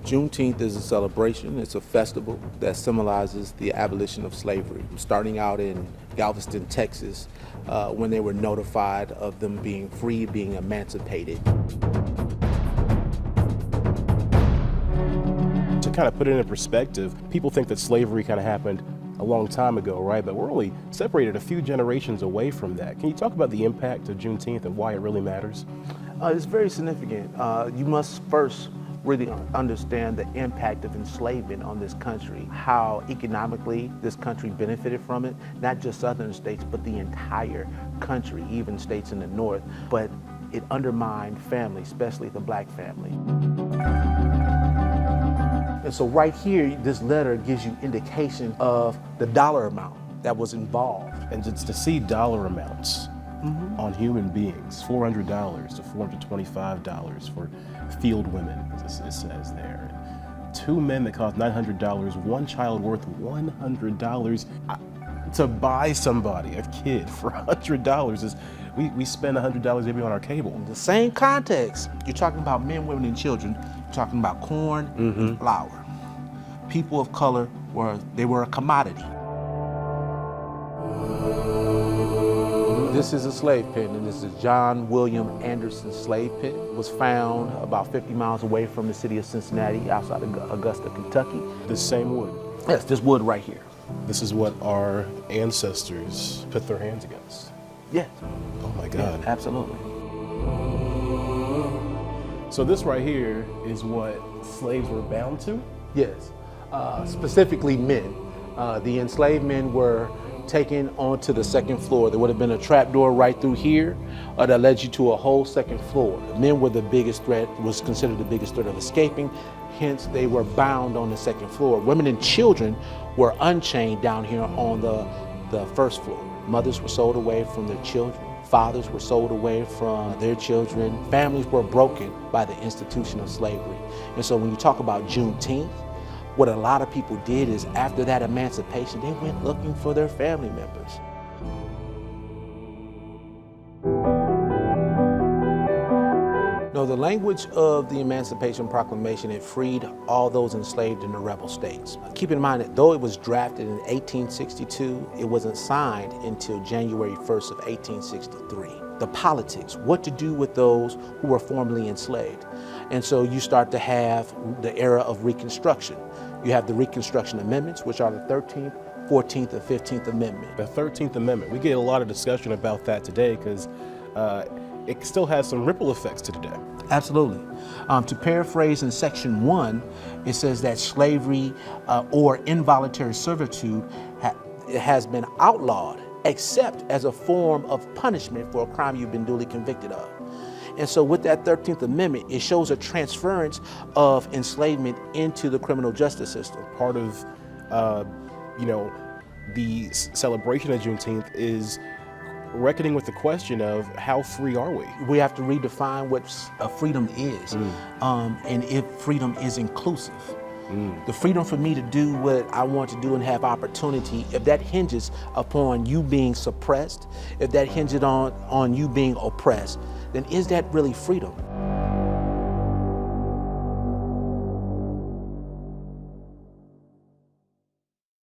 Juneteenth is a celebration. It's a festival that symbolizes the abolition of slavery, starting out in Galveston, Texas, when they were notified of them being free, being emancipated. To kind of put it in perspective, people think that slavery kind of happened a long time ago, right? But we're only separated a few generations away from that. Can you talk about the impact of Juneteenth and why it really matters? It's very significant. You must first really understand the impact of enslavement on this country, how economically this country benefited from it, not just southern states, but the entire country, even states in the north. But it undermined family, especially the black family. And so right here, this letter gives you indication of the dollar amount that was involved. And it's to see dollar amounts on human beings, $400 to $425 for field women, as it says there. 2 men that cost $900, 1 child worth $100. To buy somebody, a kid, for $100 is, we spend $100 maybe on our cable. In the same context, you're talking about men, women, and children. You're talking about corn and flour. People of color were a commodity. This is a slave pit, and this is John William Anderson's slave pit. It was found about 50 miles away from the city of Cincinnati, outside of Augusta, Kentucky. This same wood. Yes, this wood right here. This is what our ancestors put their hands against. Yes. Oh my God. Yeah, absolutely. So this right here is what slaves were bound to? Yes, specifically men. The enslaved men were taken onto the second floor. There would have been a trap door right through here that led you to a whole second floor. The men were the biggest threat, was considered the biggest threat of escaping. Hence, they were bound on the second floor. Women and children were unchained down here on the first floor. Mothers were sold away from their children. Fathers were sold away from their children. Families were broken by the institution of slavery. And so when you talk about Juneteenth, what a lot of people did is after that emancipation, they went looking for their family members. No, the language of the Emancipation Proclamation, it freed all those enslaved in the rebel states. Keep in mind that though it was drafted in 1862, it wasn't signed until January 1st of 1863. The politics, what to do with those who were formerly enslaved. And so you start to have the era of Reconstruction. You have the Reconstruction Amendments, which are the 13th, 14th, and 15th Amendment. The 13th Amendment, we get a lot of discussion about that today because it still has some ripple effects to today. Absolutely. To paraphrase in Section 1, it says that slavery or involuntary servitude has been outlawed except as a form of punishment for a crime you've been duly convicted of. And so with that 13th Amendment, it shows a transference of enslavement into the criminal justice system. Part of, the celebration of Juneteenth is reckoning with the question of how free are we? We have to redefine what freedom is, and if freedom is inclusive. The freedom for me to do what I want to do and have opportunity, if that hinges upon you being suppressed, if that hinges on you being oppressed, then is that really freedom?